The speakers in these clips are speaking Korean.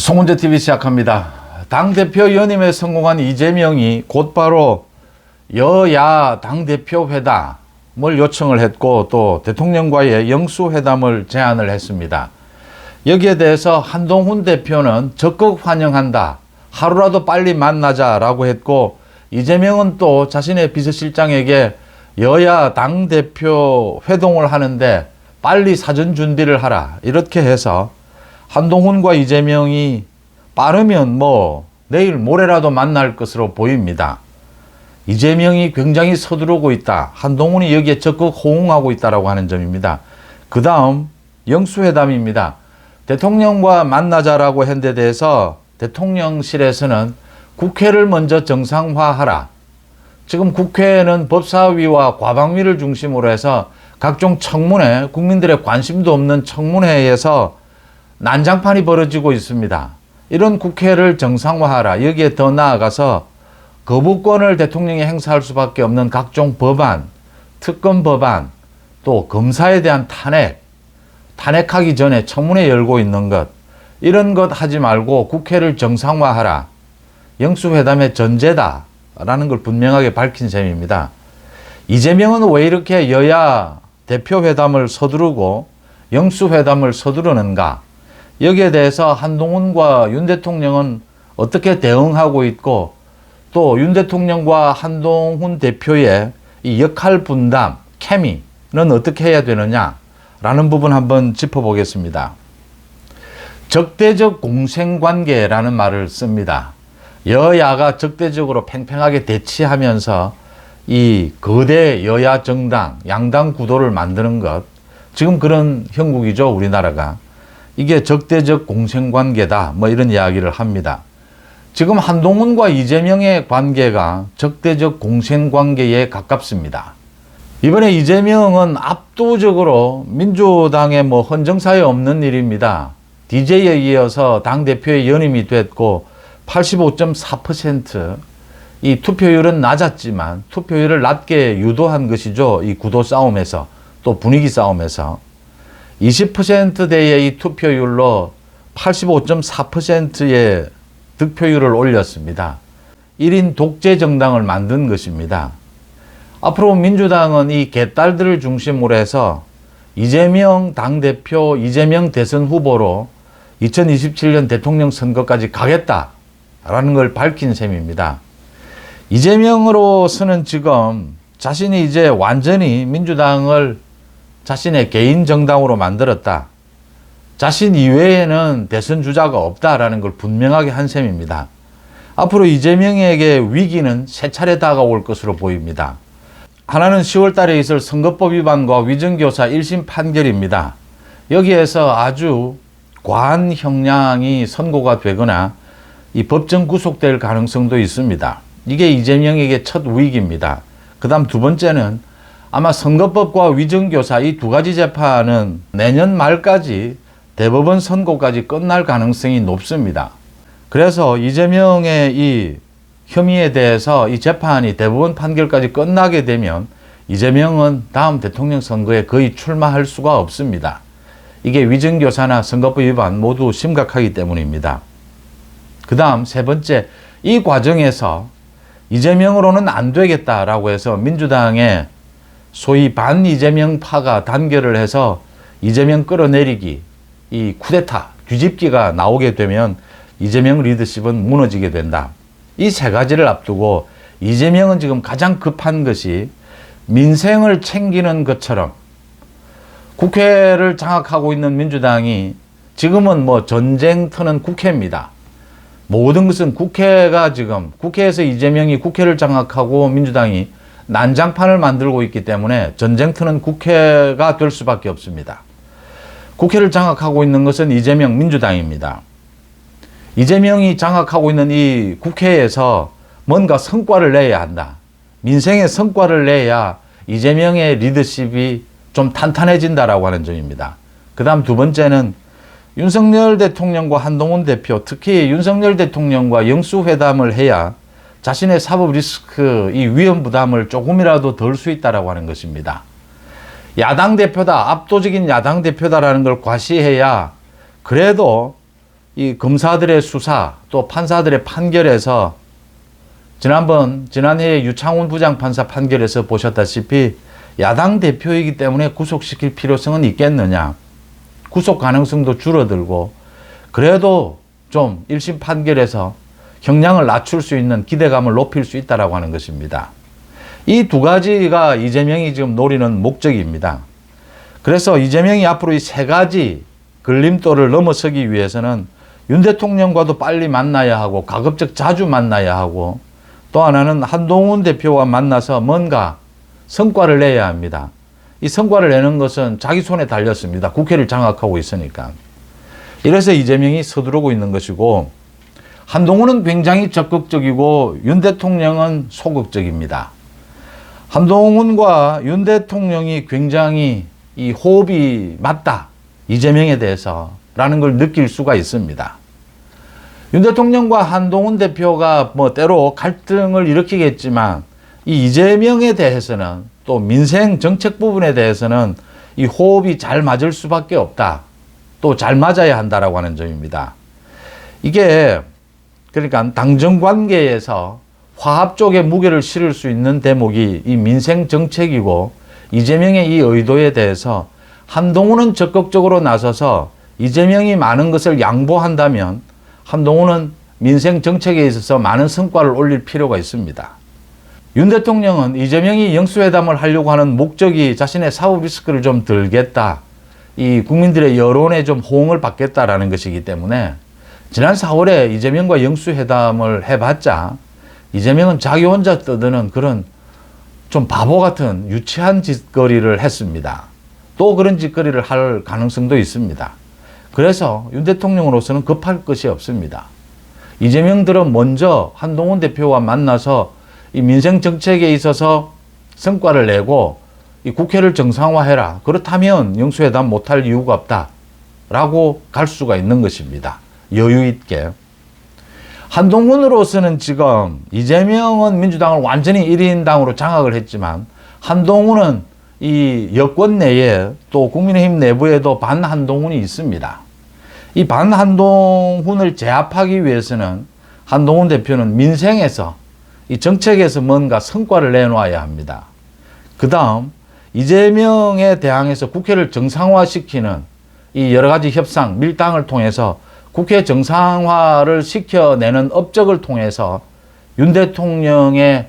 송문재TV 시작합니다. 당대표 연임에 성공한 이재명이 곧바로 여야 당대표 회담을 요청을 했고 또 대통령과의 영수회담을 제안을 했습니다. 여기에 대해서 한동훈 대표는 적극 환영한다. 하루라도 빨리 만나자라고 했고, 이재명은 또 자신의 비서실장에게 여야 당대표 회동을 하는데 빨리 사전 준비를 하라. 이렇게 해서 한동훈과 이재명이 빠르면 내일 모레라도 만날 것으로 보입니다. 이재명이 굉장히 서두르고 있다. 한동훈이 여기에 적극 호응하고 있다라고 하는 점입니다. 그 다음 영수회담입니다. 대통령과 만나자라고 한 데 대해서 대통령실에서는 국회를 먼저 정상화하라. 지금 국회는 법사위와 과방위를 중심으로 해서 각종 청문회, 국민들의 관심도 없는 청문회에서 난장판이 벌어지고 있습니다. 이런 국회를 정상화하라. 여기에 더 나아가서 거부권을 대통령이 행사할 수밖에 없는 각종 법안, 특검 법안, 또 검사에 대한 탄핵하기 전에 청문회 열고 있는 것, 이런 것 하지 말고 국회를 정상화하라. 영수회담의 전제다라는 걸 분명하게 밝힌 셈입니다. 이재명은 왜 이렇게 여야 대표회담을 서두르고 영수회담을 서두르는가? 여기에 대해서 한동훈과 윤 대통령은 어떻게 대응하고 있고, 또 윤 대통령과 한동훈 대표의 이 역할 분담, 케미는 어떻게 해야 되느냐라는 부분 한번 짚어보겠습니다. 적대적 공생관계라는 말을 씁니다. 여야가 적대적으로 팽팽하게 대치하면서 이 거대 여야 정당, 양당 구도를 만드는 것, 지금 그런 형국이죠, 우리나라가. 이게 적대적 공생관계다, 이런 이야기를 합니다. 지금 한동훈과 이재명의 관계가 적대적 공생관계에 가깝습니다. 이번에 이재명은 압도적으로 민주당의 헌정사에 없는 일입니다. DJ에 이어서 당대표에 연임이 됐고 85.4%, 이 투표율은 낮았지만 투표율을 낮게 유도한 것이죠. 이 구도 싸움에서, 또 분위기 싸움에서 20%대의 이 투표율로 85.4%의 득표율을 올렸습니다. 1인 독재 정당을 만든 것입니다. 앞으로 민주당은 이 개딸들을 중심으로 해서 이재명 당대표, 이재명 대선 후보로 2027년 대통령 선거까지 가겠다라는 걸 밝힌 셈입니다. 이재명으로서는 지금 자신이 이제 완전히 민주당을 자신의 개인 정당으로 만들었다. 자신 이외에는 대선 주자가 없다라는 걸 분명하게 한 셈입니다. 앞으로 이재명에게 위기는 세 차례 다가올 것으로 보입니다. 하나는 10월 달에 있을 선거법 위반과 위정교사 1심 판결입니다. 여기에서 아주 과한 형량이 선고가 되거나 이 법정 구속될 가능성도 있습니다. 이게 이재명에게 첫 위기입니다. 그 다음 두 번째는 아마 선거법과 위정교사 이 두 가지 재판은 내년 말까지 대법원 선고까지 끝날 가능성이 높습니다. 그래서 이재명의 이 혐의에 대해서 이 재판이 대법원 판결까지 끝나게 되면 이재명은 다음 대통령 선거에 거의 출마할 수가 없습니다. 이게 위정교사나 선거법 위반 모두 심각하기 때문입니다. 그 다음 세 번째, 이 과정에서 이재명으로는 안 되겠다라고 해서 민주당의 소위 반 이재명파가 단결을 해서 이재명 끌어내리기, 이 쿠데타, 뒤집기가 나오게 되면 이재명 리더십은 무너지게 된다. 이 세 가지를 앞두고 이재명은 지금 가장 급한 것이 민생을 챙기는 것처럼 국회를 장악하고 있는 민주당이 지금은 전쟁터는 국회입니다. 모든 것은 국회가 지금, 국회에서 이재명이 국회를 장악하고 민주당이 난장판을 만들고 있기 때문에 전쟁터는 국회가 될 수밖에 없습니다. 국회를 장악하고 있는 것은 이재명 민주당입니다. 이재명이 장악하고 있는 이 국회에서 뭔가 성과를 내야 한다. 민생의 성과를 내야 이재명의 리더십이 좀 탄탄해진다라고 하는 점입니다. 그 다음 두 번째는 윤석열 대통령과 한동훈 대표, 특히 윤석열 대통령과 영수회담을 해야 자신의 사법 리스크, 이 위험 부담을 조금이라도 덜 수 있다라고 하는 것입니다. 야당 대표다, 압도적인 야당 대표다라는 걸 과시해야 그래도 이 검사들의 수사 또 판사들의 판결에서 지난해에 유창훈 부장판사 판결에서 보셨다시피 야당 대표이기 때문에 구속시킬 필요성은 있겠느냐. 구속 가능성도 줄어들고 그래도 좀 1심 판결에서 형량을 낮출 수 있는 기대감을 높일 수 있다라고 하는 것입니다. 이 두 가지가 이재명이 지금 노리는 목적입니다. 그래서 이재명이 앞으로 이 세 가지 걸림돌을 넘어서기 위해서는 윤 대통령과도 빨리 만나야 하고 가급적 자주 만나야 하고 또 하나는 한동훈 대표와 만나서 뭔가 성과를 내야 합니다. 이 성과를 내는 것은 자기 손에 달렸습니다. 국회를 장악하고 있으니까. 이래서 이재명이 서두르고 있는 것이고 한동훈은 굉장히 적극적이고 윤 대통령은 소극적입니다. 한동훈과 윤 대통령이 굉장히 이 호흡이 맞다. 이재명에 대해서라는 걸 느낄 수가 있습니다. 윤 대통령과 한동훈 대표가 뭐 때로 갈등을 일으키겠지만 이 이재명에 대해서는 또 민생 정책 부분에 대해서는 이 호흡이 잘 맞을 수밖에 없다. 또 잘 맞아야 한다라고 하는 점입니다. 이게 그러니까 당정 관계에서 화합 쪽에 무게를 실을 수 있는 대목이 이 민생 정책이고 이재명의 이 의도에 대해서 한동훈은 적극적으로 나서서 이재명이 많은 것을 양보한다면 한동훈은 민생 정책에 있어서 많은 성과를 올릴 필요가 있습니다. 윤 대통령은 이재명이 영수회담을 하려고 하는 목적이 자신의 사법 리스크를 좀 들겠다. 이 국민들의 여론에 좀 호응을 받겠다라는 것이기 때문에 지난 4월에 이재명과 영수회담을 해봤자 이재명은 자기 혼자 떠드는 그런 좀 바보 같은 유치한 짓거리를 했습니다. 또 그런 짓거리를 할 가능성도 있습니다. 그래서 윤 대통령으로서는 급할 것이 없습니다. 이재명들은 먼저 한동훈 대표와 만나서 이 민생 정책에 있어서 성과를 내고 이 국회를 정상화해라. 그렇다면 영수회담 못할 이유가 없다라고 갈 수가 있는 것입니다. 여유 있게. 한동훈으로서는 지금 이재명은 민주당을 완전히 1인당으로 장악을 했지만 한동훈은 이 여권 내에 또 국민의힘 내부에도 반한동훈이 있습니다. 이 반한동훈을 제압하기 위해서는 한동훈 대표는 민생에서 이 정책에서 뭔가 성과를 내놓아야 합니다. 그 다음 이재명에 대항해서 국회를 정상화시키는 이 여러 가지 협상, 밀당을 통해서 국회 정상화를 시켜내는 업적을 통해서 윤 대통령과의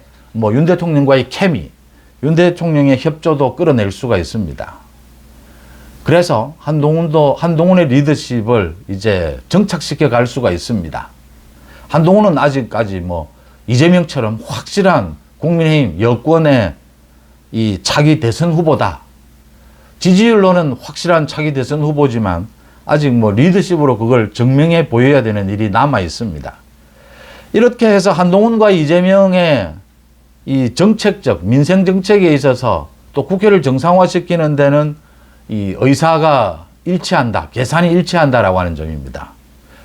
케미, 윤 대통령의 협조도 끌어낼 수가 있습니다. 그래서 한동훈의 리더십을 이제 정착시켜 갈 수가 있습니다. 한동훈은 아직까지 이재명처럼 확실한 국민의힘 여권의 이 차기 대선 후보다. 지지율로는 확실한 차기 대선 후보지만 아직 리더십으로 그걸 증명해 보여야 되는 일이 남아 있습니다. 이렇게 해서 한동훈과 이재명의 이 정책적, 민생 정책에 있어서 또 국회를 정상화시키는 데는 이 의사가 일치한다, 계산이 일치한다라고 하는 점입니다.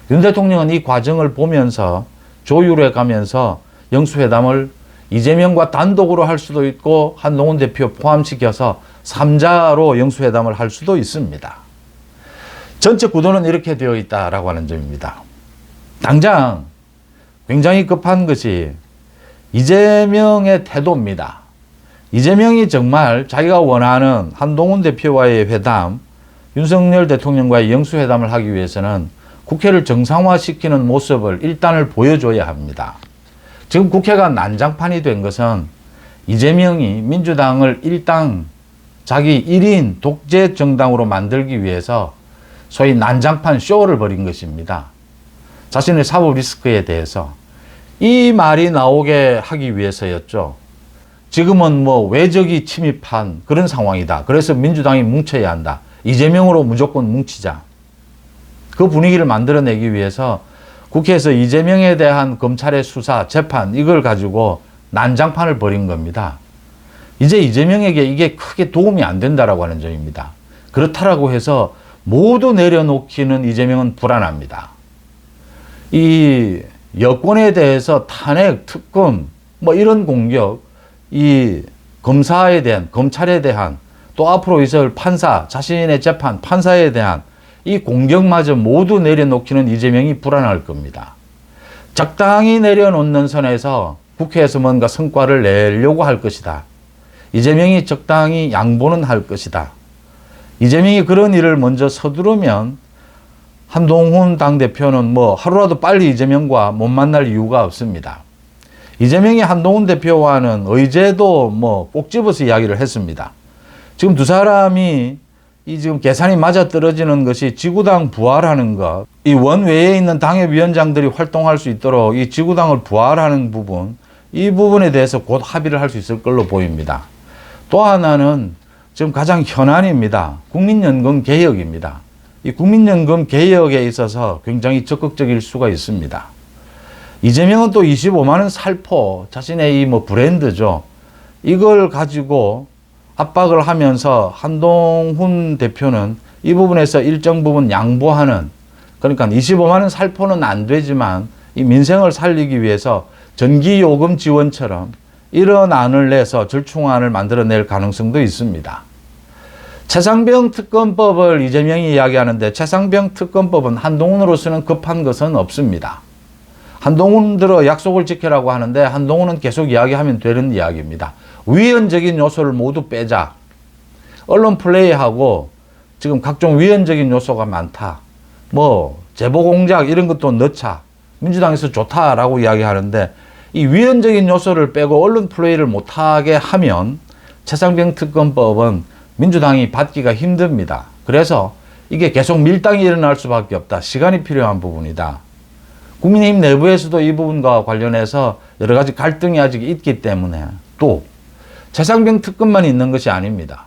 윤 대통령은 이 과정을 보면서 조율해 가면서 영수회담을 이재명과 단독으로 할 수도 있고 한동훈 대표 포함시켜서 3자로 영수회담을 할 수도 있습니다. 전체 구도는 이렇게 되어 있다라고 하는 점입니다. 당장 굉장히 급한 것이 이재명의 태도입니다. 이재명이 정말 자기가 원하는 한동훈 대표와의 회담, 윤석열 대통령과의 영수회담을 하기 위해서는 국회를 정상화시키는 모습을 일단을 보여줘야 합니다. 지금 국회가 난장판이 된 것은 이재명이 민주당을 일당 자기 1인 독재 정당으로 만들기 위해서 소위 난장판 쇼를 벌인 것입니다. 자신의 사법 리스크에 대해서 이 말이 나오게 하기 위해서였죠. 지금은 외적이 침입한 그런 상황이다. 그래서 민주당이 뭉쳐야 한다. 이재명으로 무조건 뭉치자. 그 분위기를 만들어내기 위해서 국회에서 이재명에 대한 검찰의 수사, 재판 이걸 가지고 난장판을 벌인 겁니다. 이제 이재명에게 이게 크게 도움이 안 된다라고 하는 점입니다. 그렇다라고 해서 모두 내려놓기는 이재명은 불안합니다. 이 여권에 대해서 탄핵, 특검, 이런 공격, 이 검사에 대한, 검찰에 대한, 또 앞으로 있을 판사, 자신의 재판, 판사에 대한 이 공격마저 모두 내려놓기는 이재명이 불안할 겁니다. 적당히 내려놓는 선에서 국회에서 뭔가 성과를 내려고 할 것이다. 이재명이 적당히 양보는 할 것이다. 이재명이 그런 일을 먼저 서두르면 한동훈 당대표는 뭐 하루라도 빨리 이재명과 못 만날 이유가 없습니다. 이재명이 한동훈 대표와는 의제도 뭐 꼭 집어서 이야기를 했습니다. 지금 두 사람이 이 지금 계산이 맞아떨어지는 것이 지구당 부활하는 것, 이 원외에 있는 당협위원장들이 활동할 수 있도록 이 지구당을 부활하는 부분, 이 부분에 대해서 곧 합의를 할 수 있을 걸로 보입니다. 또 하나는 지금 가장 현안입니다. 국민연금 개혁입니다. 이 국민연금 개혁에 있어서 굉장히 적극적일 수가 있습니다. 이재명은 또 25만 원 살포, 자신의 이 뭐 브랜드죠. 이걸 가지고 압박을 하면서 한동훈 대표는 이 부분에서 일정 부분 양보하는, 그러니까 25만 원 살포는 안 되지만 이 민생을 살리기 위해서 전기요금 지원처럼 이런 안을 내서 절충안을 만들어낼 가능성도 있습니다. 최상병 특검법을 이재명이 이야기하는데 최상병 특검법은 한동훈으로서는 급한 것은 없습니다. 한동훈 들어 약속을 지키라고 하는데 한동훈은 계속 이야기하면 되는 이야기입니다. 위헌적인 요소를 모두 빼자. 언론 플레이하고 지금 각종 위헌적인 요소가 많다. 뭐 제보 공작 이런 것도 넣자. 민주당에서 좋다라고 이야기하는데 이 위헌적인 요소를 빼고 언론 플레이를 못하게 하면 최상병 특검법은 민주당이 받기가 힘듭니다. 그래서 이게 계속 밀당이 일어날 수밖에 없다. 시간이 필요한 부분이다. 국민의힘 내부에서도 이 부분과 관련해서 여러 가지 갈등이 아직 있기 때문에 또 최상병 특검만 있는 것이 아닙니다.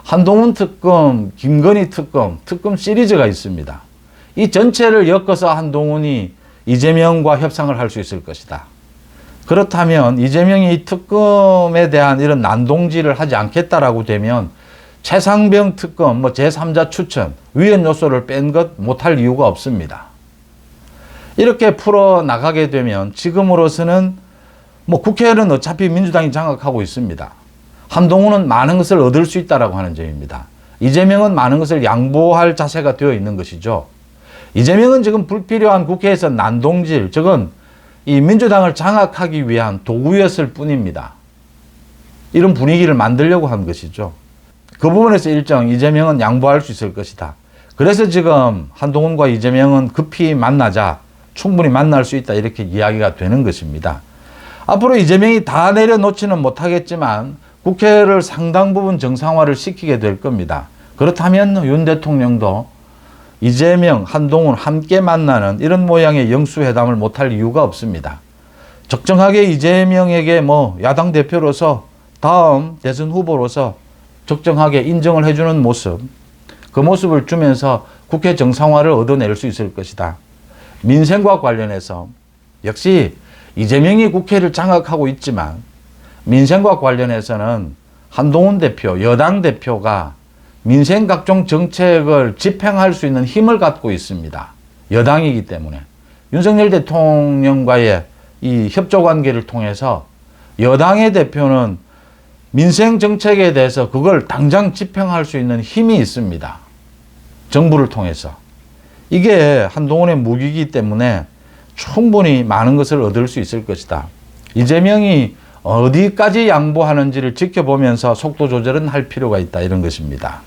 한동훈 특검, 김건희 특검, 특검 시리즈가 있습니다. 이 전체를 엮어서 한동훈이 이재명과 협상을 할 수 있을 것이다. 그렇다면 이재명이 이 특검에 대한 이런 난동질을 하지 않겠다라고 되면 최상병 특검, 뭐 제3자 추천, 위헌 요소를 뺀 것 못할 이유가 없습니다. 이렇게 풀어 나가게 되면 지금으로서는 뭐 국회는 어차피 민주당이 장악하고 있습니다. 한동훈은 많은 것을 얻을 수 있다라고 하는 점입니다. 이재명은 많은 것을 양보할 자세가 되어 있는 것이죠. 이재명은 지금 불필요한 국회에서 난동질, 저건 이 민주당을 장악하기 위한 도구였을 뿐입니다. 이런 분위기를 만들려고 한 것이죠. 그 부분에서 일정 이재명은 양보할 수 있을 것이다. 그래서 지금 한동훈과 이재명은 급히 만나자, 충분히 만날 수 있다 이렇게 이야기가 되는 것입니다. 앞으로 이재명이 다 내려놓지는 못하겠지만 국회를 상당 부분 정상화를 시키게 될 겁니다. 그렇다면 윤 대통령도 이재명, 한동훈 함께 만나는 이런 모양의 영수회담을 못할 이유가 없습니다. 적정하게 이재명에게 뭐 야당 대표로서 다음 대선 후보로서 적정하게 인정을 해주는 모습, 그 모습을 주면서 국회 정상화를 얻어낼 수 있을 것이다. 민생과 관련해서 역시 이재명이 국회를 장악하고 있지만 민생과 관련해서는 한동훈 대표, 여당 대표가 민생 각종 정책을 집행할 수 있는 힘을 갖고 있습니다. 여당이기 때문에. 윤석열 대통령과의 이 협조 관계를 통해서 여당의 대표는 민생 정책에 대해서 그걸 당장 집행할 수 있는 힘이 있습니다. 정부를 통해서. 이게 한동훈의 무기이기 때문에 충분히 많은 것을 얻을 수 있을 것이다. 이재명이 어디까지 양보하는지를 지켜보면서 속도 조절은 할 필요가 있다. 이런 것입니다.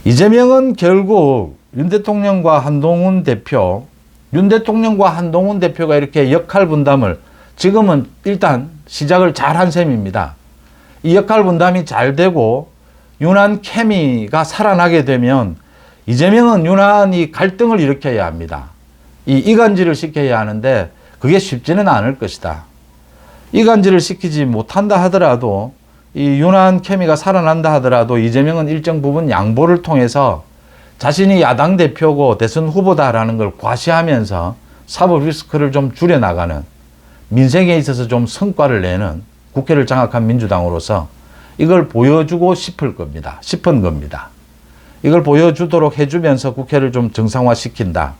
이재명은 결국 윤 대통령과 한동훈 대표, 윤 대통령과 한동훈 대표가 이렇게 역할 분담을 지금은 일단 시작을 잘 한 셈입니다. 이 역할 분담이 잘 되고 윤한 케미가 살아나게 되면 이재명은 윤한이 갈등을 일으켜야 합니다. 이 이간질을 시켜야 하는데 그게 쉽지는 않을 것이다. 이간질을 시키지 못한다 하더라도 이 윤한 케미가 살아난다 하더라도 이재명은 일정 부분 양보를 통해서 자신이 야당 대표고 대선 후보다라는 걸 과시하면서 사법 리스크를 좀 줄여나가는, 민생에 있어서 좀 성과를 내는 국회를 장악한 민주당으로서 이걸 보여주고 싶은 겁니다. 이걸 보여주도록 해주면서 국회를 좀 정상화시킨다.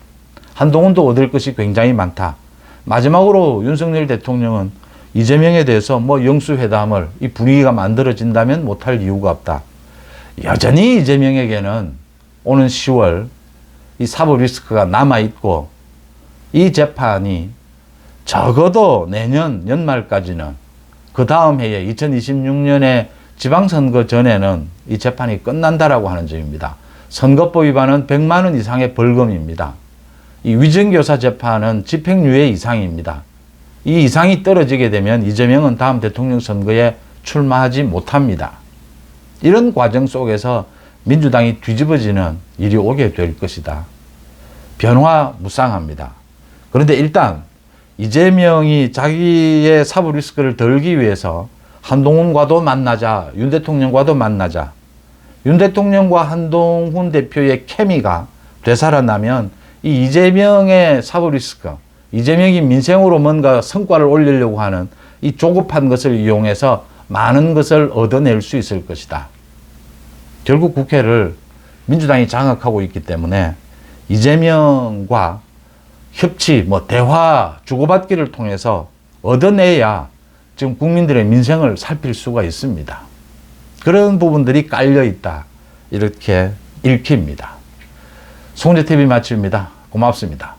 한동훈도 얻을 것이 굉장히 많다. 마지막으로 윤석열 대통령은 이재명에 대해서 뭐 영수회담을 이 분위기가 만들어진다면 못할 이유가 없다. 여전히 이재명에게는 오는 10월 이 사법 리스크가 남아있고 이 재판이 적어도 내년 연말까지는 그 다음 해에 2026년에 지방선거 전에는 이 재판이 끝난다라고 하는 점입니다. 선거법 위반은 100만 원 이상의 벌금입니다. 이 위정교사 재판은 집행유예 이상입니다. 이 이상이 떨어지게 되면 이재명은 다음 대통령 선거에 출마하지 못합니다. 이런 과정 속에서 민주당이 뒤집어지는 일이 오게 될 것이다. 변화무쌍합니다. 그런데 일단 이재명이 자기의 사법 리스크를 덜기 위해서 한동훈과도 만나자, 윤 대통령과도 만나자, 윤 대통령과 한동훈 대표의 케미가 되살아나면 이 이재명의 사법 리스크, 이재명이 민생으로 뭔가 성과를 올리려고 하는 이 조급한 것을 이용해서 많은 것을 얻어낼 수 있을 것이다. 결국 국회를 민주당이 장악하고 있기 때문에 이재명과 협치, 대화, 주고받기를 통해서 얻어내야 지금 국민들의 민생을 살필 수가 있습니다. 그런 부분들이 깔려 있다. 이렇게 읽힙니다. 송재TV 마칩니다. 고맙습니다.